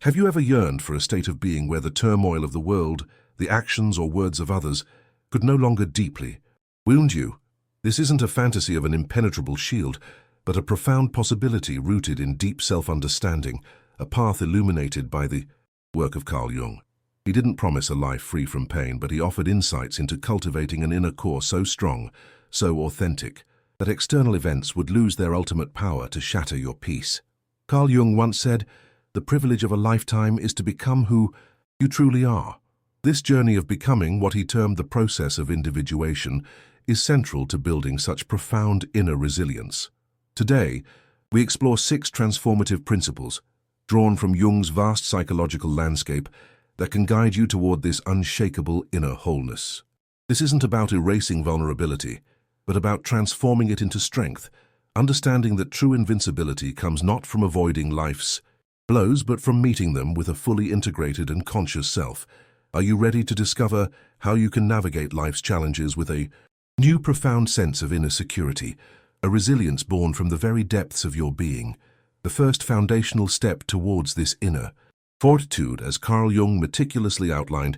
Have you ever yearned for a state of being where the turmoil of the world, the actions or words of others, could no longer deeply wound you? This isn't a fantasy of an impenetrable shield, but a profound possibility rooted in deep self-understanding, a path illuminated by the work of Carl Jung. He didn't promise a life free from pain, but he offered insights into cultivating an inner core so strong, so authentic, that external events would lose their ultimate power to shatter your peace. Carl Jung once said, "The privilege of a lifetime is to become who you truly are." This journey of becoming, what he termed the process of individuation, is central to building such profound inner resilience. Today, we explore 6 transformative principles, drawn from Jung's vast psychological landscape, that can guide you toward this unshakable inner wholeness. This isn't about erasing vulnerability, but about transforming it into strength, understanding that true invincibility comes not from avoiding life's blows, but from meeting them with a fully integrated and conscious self. Are you ready to discover how you can navigate life's challenges with a new profound sense of inner security, a resilience born from the very depths of your being? The first foundational step towards this inner fortitude, as Carl Jung meticulously outlined,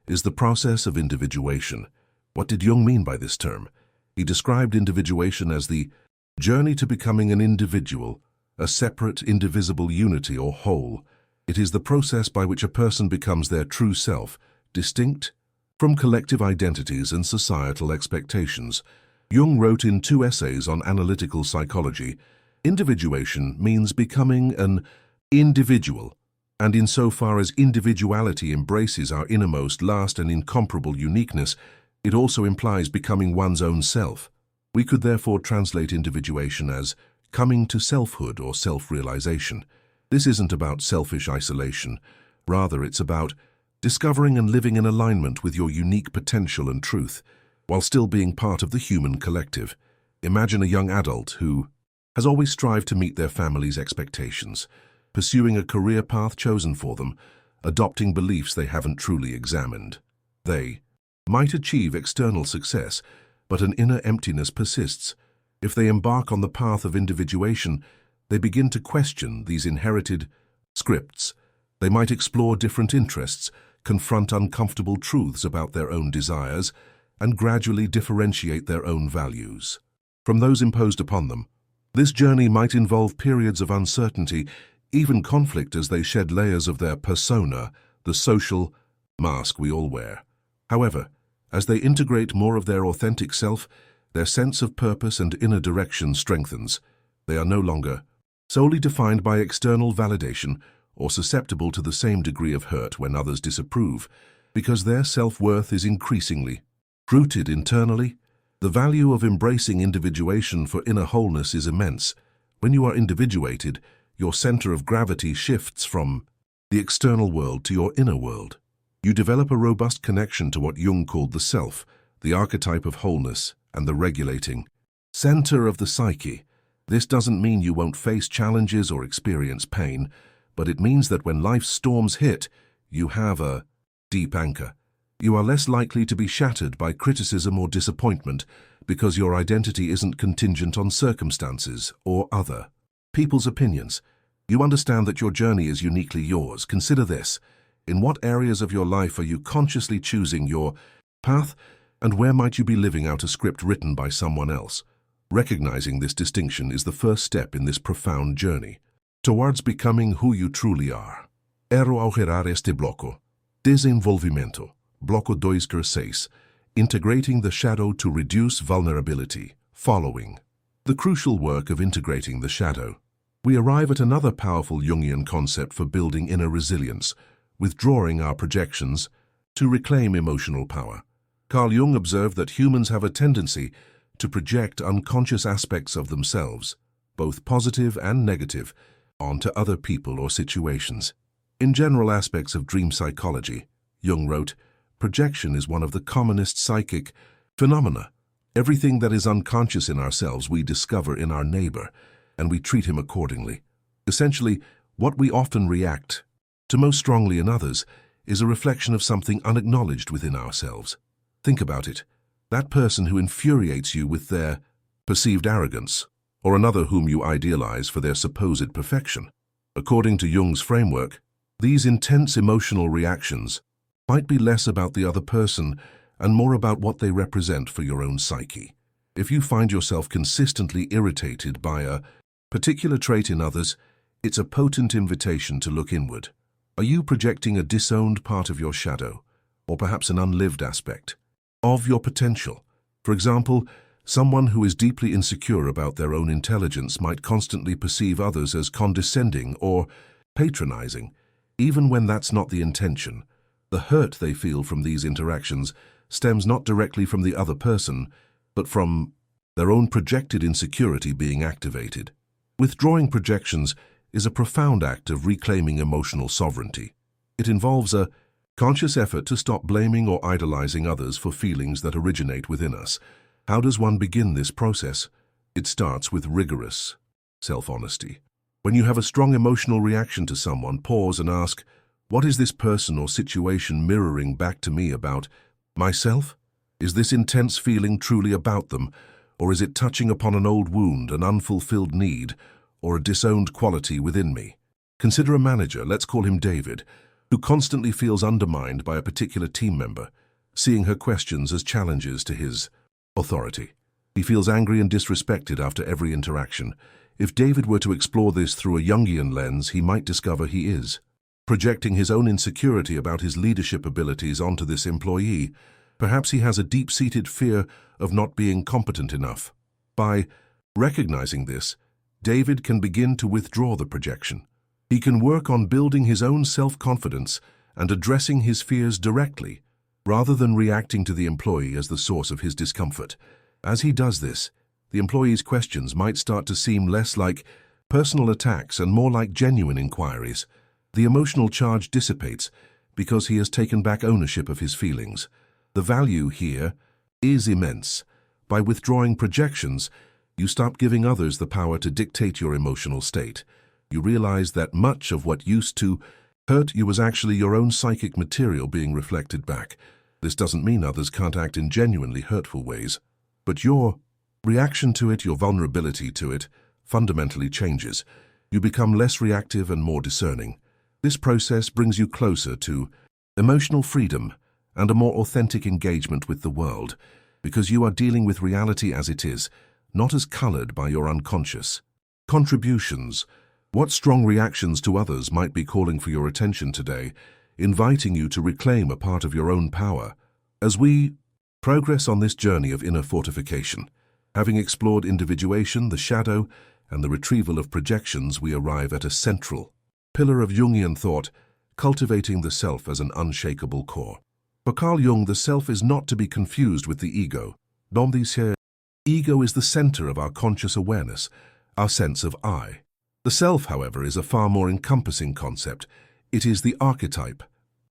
is the process of individuation. What did Jung mean by this term? He described individuation as the journey to becoming an individual, a separate, indivisible unity or whole. It is the process by which a person becomes their true self, distinct from collective identities and societal expectations. Jung wrote in 2 essays on analytical psychology, individuation means becoming an individual, and insofar as individuality embraces our innermost, last and incomparable uniqueness, it also implies becoming one's own self. We could therefore translate individuation as coming to selfhood or self-realization. This isn't about selfish isolation. Rather, it's about discovering and living in alignment with your unique potential and truth, while still being part of the human collective. Imagine a young adult who has always strived to meet their family's expectations, pursuing a career path chosen for them, adopting beliefs they haven't truly examined. They might achieve external success, but an inner emptiness persists. If they embark on the path of individuation, they begin to question these inherited scripts. They might explore different interests, confront uncomfortable truths about their own desires, and gradually differentiate their own values from those imposed upon them. This journey might involve periods of uncertainty, even conflict, as they shed layers of their persona, the social mask we all wear. However, as they integrate more of their authentic self, their sense of purpose and inner direction strengthens. They are no longer solely defined by external validation or susceptible to the same degree of hurt when others disapprove, because their self-worth is increasingly rooted internally. The value of embracing individuation for inner wholeness is immense. When you are individuated, your center of gravity shifts from the external world to your inner world. You develop a robust connection to what Jung called the self, the archetype of wholeness, and the regulating center of the psyche. This doesn't mean you won't face challenges or experience pain, but it means that when life's storms hit, you have a deep anchor. You are less likely to be shattered by criticism or disappointment because your identity isn't contingent on circumstances or other people's opinions. You understand that your journey is uniquely yours. Consider this. In what areas of your life are you consciously choosing your path, and where might you be living out a script written by someone else? Recognizing this distinction is the first step in this profound journey towards becoming who you truly are. Ero augerar este bloco. Desenvolvimento. Bloco 2/6. Integrating the shadow to reduce vulnerability. Following the crucial work of integrating the shadow, we arrive at another powerful Jungian concept for building inner resilience, withdrawing our projections to reclaim emotional power. Carl Jung observed that humans have a tendency to project unconscious aspects of themselves, both positive and negative, onto other people or situations. In general aspects of dream psychology, Jung wrote, projection is one of the commonest psychic phenomena. Everything that is unconscious in ourselves we discover in our neighbor, and we treat him accordingly. Essentially, what we often react to most strongly in others is a reflection of something unacknowledged within ourselves. Think about it. That person who infuriates you with their perceived arrogance, or another whom you idealize for their supposed perfection. According to Jung's framework, These intense emotional reactions might be less about the other person and more about what they represent for your own psyche. If you find yourself consistently irritated by a particular trait in others, it's a potent invitation to look inward. Are you projecting a disowned part of your shadow, or perhaps an unlived aspect of your potential? For example, someone who is deeply insecure about their own intelligence might constantly perceive others as condescending or patronizing, even when that's not the intention. The hurt they feel from these interactions stems not directly from the other person, but from their own projected insecurity being activated. Withdrawing projections is a profound act of reclaiming emotional sovereignty. It involves a conscious effort to stop blaming or idolizing others for feelings that originate within us. How does one begin this process? It starts with rigorous self-honesty. When you have a strong emotional reaction to someone, pause and ask, what is this person or situation mirroring back to me about myself? Is this intense feeling truly about them, or is it touching upon an old wound, an unfulfilled need, or a disowned quality within me? Consider a manager, let's call him David, who constantly feels undermined by a particular team member, seeing her questions as challenges to his authority. He feels angry and disrespected after every interaction. If David were to explore this through a Jungian lens, he might discover he is projecting his own insecurity about his leadership abilities onto this employee. Perhaps he has a deep-seated fear of not being competent enough. By recognizing this, David can begin to withdraw the projection. He can work on building his own self-confidence and addressing his fears directly, rather than reacting to the employee as the source of his discomfort. As he does this, the employee's questions might start to seem less like personal attacks and more like genuine inquiries. The emotional charge dissipates because he has taken back ownership of his feelings. The value here is immense. By withdrawing projections, you stop giving others the power to dictate your emotional state. You realize that much of what used to hurt you was actually your own psychic material being reflected back. This doesn't mean others can't act in genuinely hurtful ways, but your reaction to it, your vulnerability to it, fundamentally changes. You become less reactive and more discerning. This process brings you closer to emotional freedom and a more authentic engagement with the world, because you are dealing with reality as it is, not as colored by your unconscious contributions. What strong reactions to others might be calling for your attention today, inviting you to reclaim a part of your own power? As we progress on this journey of inner fortification, having explored individuation, the shadow, and the retrieval of projections, we arrive at a central pillar of Jungian thought, cultivating the self as an unshakable core. For Carl Jung, the self is not to be confused with the ego. Numbness. Ego is the center of our conscious awareness, our sense of I. The self, however, is a far more encompassing concept. It is the archetype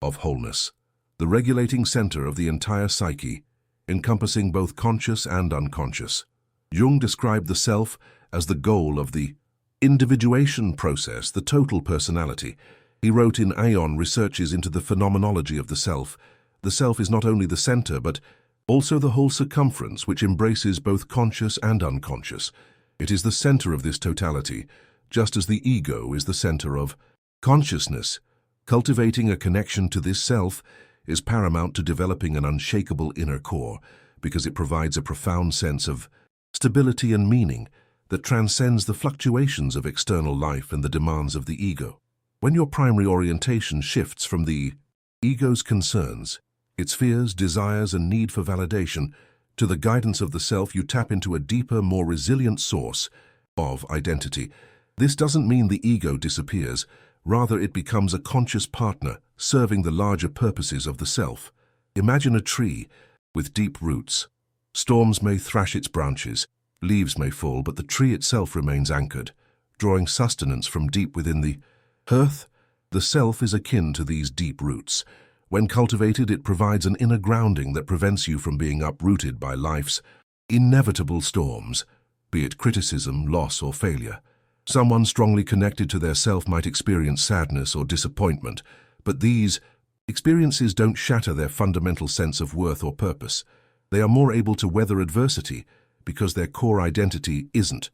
of wholeness, the regulating center of the entire psyche, encompassing both conscious and unconscious. Jung described the self as the goal of the individuation process, the total personality. He wrote in Aeon researches into the phenomenology of the self. The self is not only the center, but also the whole circumference, which embraces both conscious and unconscious. It is the center of this totality, just as the ego is the center of consciousness. Cultivating a connection to this self is paramount to developing an unshakable inner core, because it provides a profound sense of stability and meaning that transcends the fluctuations of external life and the demands of the ego. When your primary orientation shifts from the ego's concerns, its fears, desires, and need for validation, to the guidance of the self, you tap into a deeper, more resilient source of identity. This doesn't mean the ego disappears, rather it becomes a conscious partner, serving the larger purposes of the self. Imagine a tree with deep roots. Storms may thrash its branches, leaves may fall, but the tree itself remains anchored, drawing sustenance from deep within the earth. The self is akin to these deep roots. When cultivated, it provides an inner grounding that prevents you from being uprooted by life's inevitable storms, be it criticism, loss, or failure. Someone strongly connected to their self might experience sadness or disappointment, but these experiences don't shatter their fundamental sense of worth or purpose. They are more able to weather adversity because their core identity isn't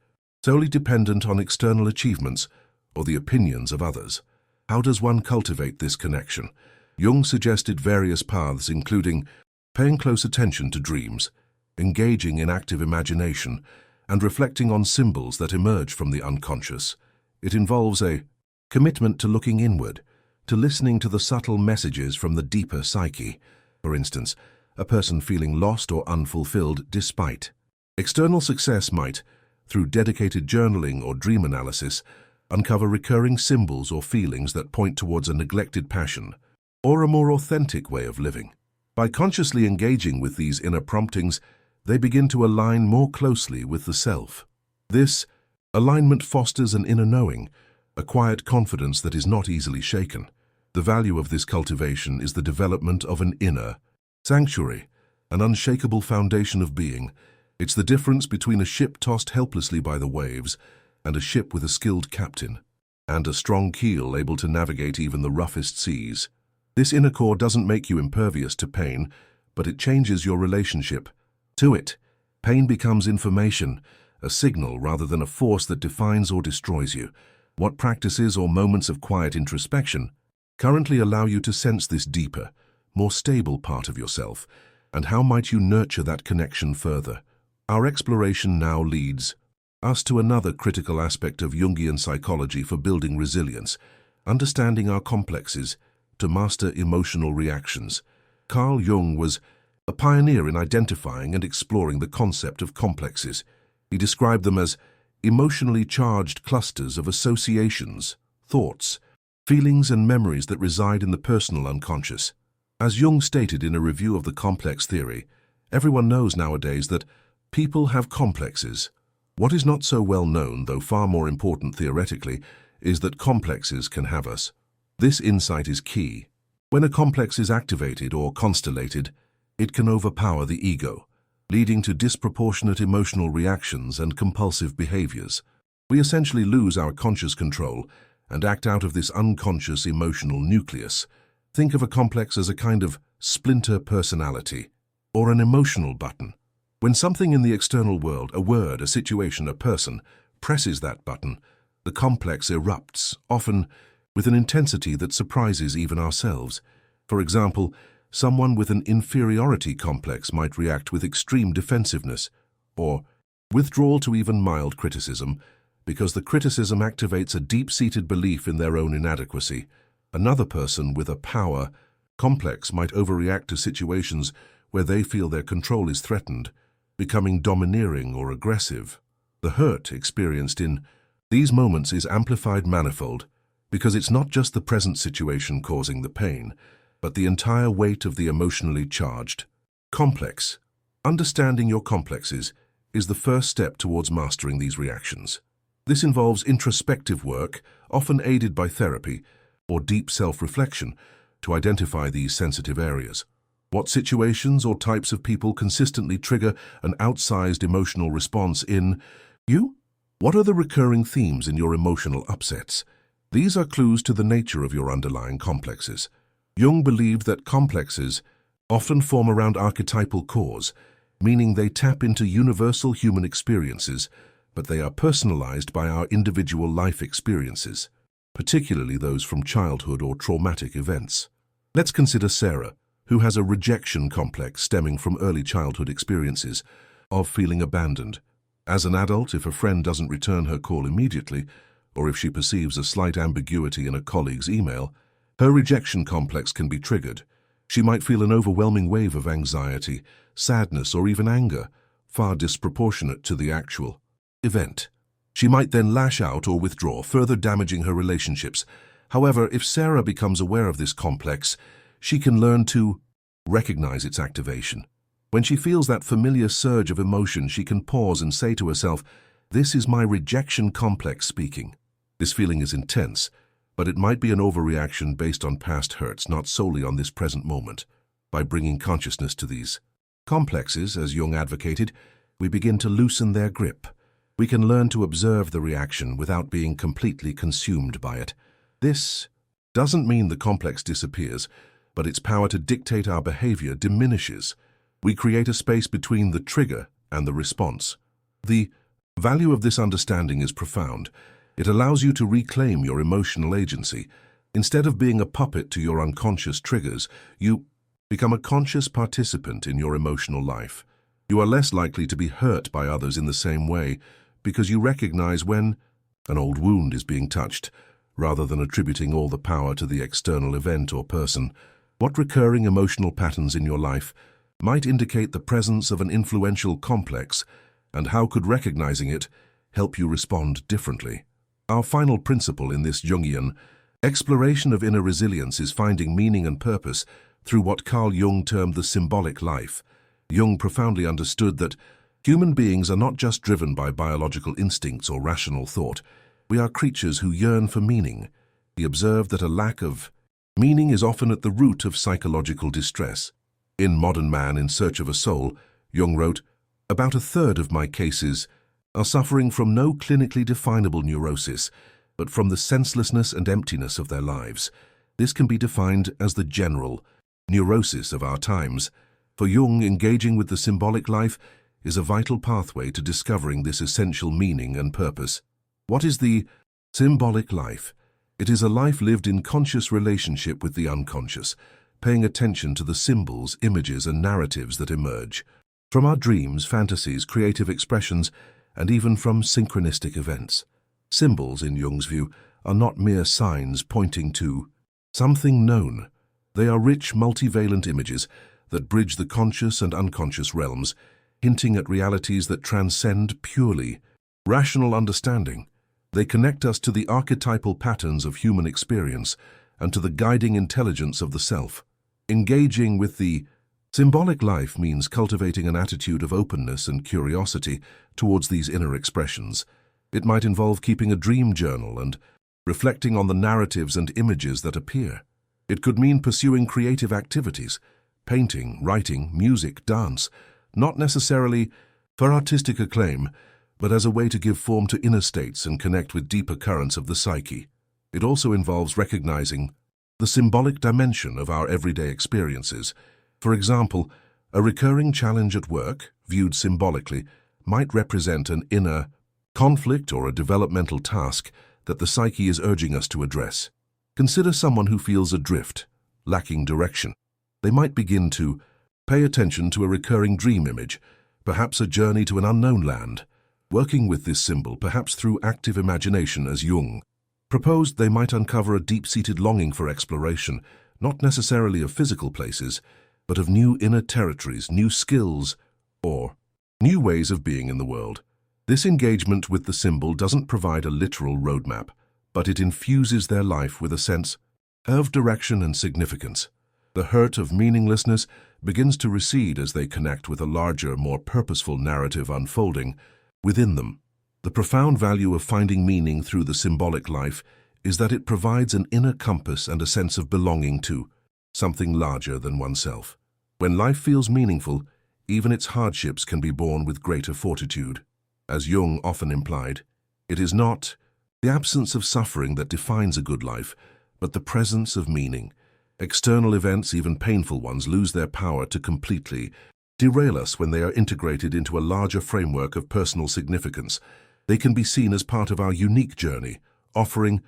solely dependent on external achievements or the opinions of others. How does one cultivate this connection? Jung suggested various paths, including paying close attention to dreams, engaging in active imagination, and reflecting on symbols that emerge from the unconscious. It involves a commitment to looking inward, to listening to the subtle messages from the deeper psyche. For instance, a person feeling lost or unfulfilled despite external success might, through dedicated journaling or dream analysis, uncover recurring symbols or feelings that point towards a neglected passion or a more authentic way of living. By consciously engaging with these inner promptings, they begin to align more closely with the self. This alignment fosters an inner knowing, a quiet confidence that is not easily shaken. The value of this cultivation is the development of an inner sanctuary, an unshakable foundation of being. It's the difference between a ship tossed helplessly by the waves and a ship with a skilled captain, and a strong keel able to navigate even the roughest seas. This inner core doesn't make you impervious to pain, but it changes your relationship to it. Pain becomes information, a signal rather than a force that defines or destroys you. What practices or moments of quiet introspection currently allow you to sense this deeper, more stable part of yourself, and how might you nurture that connection further? Our exploration now leads us to another critical aspect of Jungian psychology for building resilience, understanding our complexes to master emotional reactions. Carl Jung was a pioneer in identifying and exploring the concept of complexes. He described them as emotionally charged clusters of associations, thoughts, feelings and memories that reside in the personal unconscious. As Jung stated in a review of the complex theory, everyone knows nowadays that people have complexes. What is not so well known, though far more important theoretically, is that complexes can have us. This insight is key. When a complex is activated or constellated, it can overpower the ego, leading to disproportionate emotional reactions and compulsive behaviors. We essentially lose our conscious control and act out of this unconscious emotional nucleus. Think of a complex as a kind of splinter personality, or an emotional button. When something in the external world, a word, a situation, a person, presses that button, the complex erupts, often with an intensity that surprises even ourselves. For example, someone with an inferiority complex might react with extreme defensiveness or withdrawal to even mild criticism, because the criticism activates a deep-seated belief in their own inadequacy. Another person with a power complex might overreact to situations where they feel their control is threatened, becoming domineering or aggressive. The hurt experienced in these moments is amplified manifold, because it's not just the present situation causing the pain, but the entire weight of the emotionally charged complex. Understanding your complexes is the first step towards mastering these reactions. This involves introspective work, often aided by therapy or deep self-reflection, to identify these sensitive areas. What situations or types of people consistently trigger an outsized emotional response in you? What are the recurring themes in your emotional upsets? These are clues to the nature of your underlying complexes. Jung believed that complexes often form around archetypal cores, meaning they tap into universal human experiences, but they are personalized by our individual life experiences, particularly those from childhood or traumatic events. Let's consider Sarah, who has a rejection complex stemming from early childhood experiences of feeling abandoned. As an adult, if a friend doesn't return her call immediately, or if she perceives a slight ambiguity in a colleague's email, her rejection complex can be triggered. She might feel an overwhelming wave of anxiety, sadness, or even anger, far disproportionate to the actual event. She might then lash out or withdraw, further damaging her relationships. However, if Sarah becomes aware of this complex, she can learn to recognize its activation. When she feels that familiar surge of emotion, she can pause and say to herself, "This is my rejection complex speaking." This feeling is intense, but it might be an overreaction based on past hurts, not solely on this present moment. By bringing consciousness to these complexes, as Jung advocated, we begin to loosen their grip. We can learn to observe the reaction without being completely consumed by it. This doesn't mean the complex disappears, but its power to dictate our behavior diminishes. We create a space between the trigger and the response. The value of this understanding is profound. It allows you to reclaim your emotional agency, Instead of being a puppet to your unconscious triggers, you become a conscious participant in your emotional life. You are less likely to be hurt by others in the same way because you recognize when an old wound is being touched, rather than attributing all the power to the external event or person. What recurring emotional patterns in your life might indicate the presence of an influential complex, and how could recognizing it help you respond differently? Our final principle in this Jungian exploration of inner resilience is finding meaning and purpose through what Carl Jung termed the symbolic life. Jung profoundly understood that human beings are not just driven by biological instincts or rational thought. We are creatures who yearn for meaning. He observed that a lack of meaning is often at the root of psychological distress. In Modern Man in Search of a Soul, Jung wrote, "About a third of my cases are suffering from no clinically definable neurosis, but from the senselessness and emptiness of their lives. This can be defined as the general neurosis of our times." For Jung, engaging with the symbolic life is a vital pathway to discovering this essential meaning and purpose. What is the symbolic life? It is a life lived in conscious relationship with the unconscious, paying attention to the symbols, images, and narratives that emerge from our dreams, fantasies, creative expressions, and even from synchronistic events. Symbols, in Jung's view, are not mere signs pointing to something known. They are rich, multivalent images that bridge the conscious and unconscious realms, hinting at realities that transcend purely rational understanding. They connect us to the archetypal patterns of human experience and to the guiding intelligence of the self. Engaging with the symbolic life means cultivating an attitude of openness and curiosity towards these inner expressions. It might involve keeping a dream journal and reflecting on the narratives and images that appear. It could mean pursuing creative activities, painting, writing, music, dance, not necessarily for artistic acclaim, but as a way to give form to inner states and connect with deeper currents of the psyche. It also involves recognizing the symbolic dimension of our everyday experiences. For example, a recurring challenge at work, viewed symbolically, might represent an inner conflict or a developmental task that the psyche is urging us to address. Consider someone who feels adrift, lacking direction. They might begin to pay attention to a recurring dream image, perhaps a journey to an unknown land. Working with this symbol, perhaps through active imagination as Jung proposed, they might uncover a deep-seated longing for exploration, not necessarily of physical places, but of new inner territories, new skills, or new ways of being in the world. This engagement with the symbol doesn't provide a literal roadmap, but it infuses their life with a sense of direction and significance. The hurt of meaninglessness begins to recede as they connect with a larger, more purposeful narrative unfolding within them. The profound value of finding meaning through the symbolic life is that it provides an inner compass and a sense of belonging to something larger than oneself. When life feels meaningful, even its hardships can be borne with greater fortitude. As Jung often implied, it is not the absence of suffering that defines a good life, but the presence of meaning. External events, even painful ones, lose their power to completely derail us when they are integrated into a larger framework of personal significance. They can be seen as part of our unique journey, offering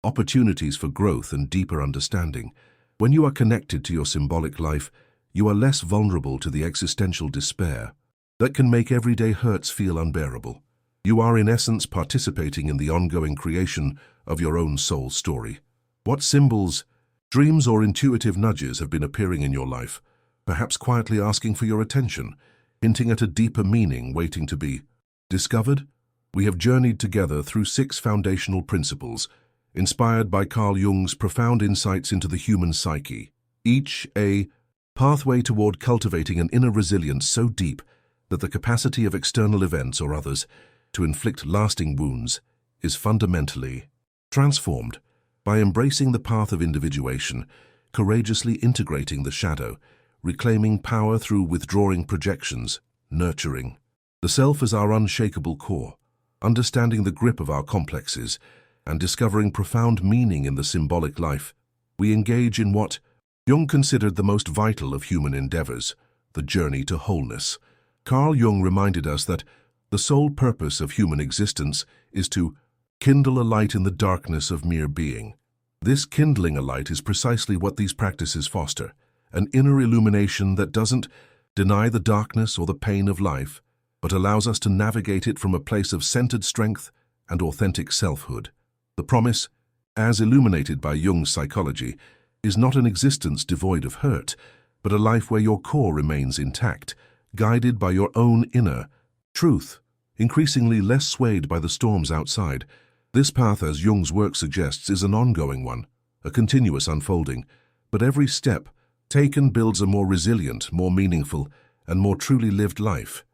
opportunities for growth and deeper understanding. When you are connected to your symbolic life, you are less vulnerable to the existential despair that can make everyday hurts feel unbearable. You are in essence participating in the ongoing creation of your own soul story. What symbols, dreams, or intuitive nudges have been appearing in your life, perhaps quietly asking for your attention, hinting at a deeper meaning waiting to be discovered? We have journeyed together through 6 foundational principles, inspired by Carl Jung's profound insights into the human psyche, each a pathway toward cultivating an inner resilience so deep that the capacity of external events or others to inflict lasting wounds is fundamentally transformed. By embracing the path of individuation, courageously integrating the shadow, reclaiming power through withdrawing projections, nurturing the self as our unshakable core, understanding the grip of our complexes, and discovering profound meaning in the symbolic life, we engage in what Jung considered the most vital of human endeavors, the journey to wholeness. Carl Jung reminded us that the sole purpose of human existence is to kindle a light in the darkness of mere being. This kindling a light is precisely what these practices foster, an inner illumination that doesn't deny the darkness or the pain of life, but allows us to navigate it from a place of centered strength and authentic selfhood. The promise, as illuminated by Jung's psychology, is not an existence devoid of hurt, but a life where your core remains intact, guided by your own inner truth, increasingly less swayed by the storms outside. This path, as Jung's work suggests, is an ongoing one, a continuous unfolding, but every step taken builds a more resilient, more meaningful, and more truly lived life.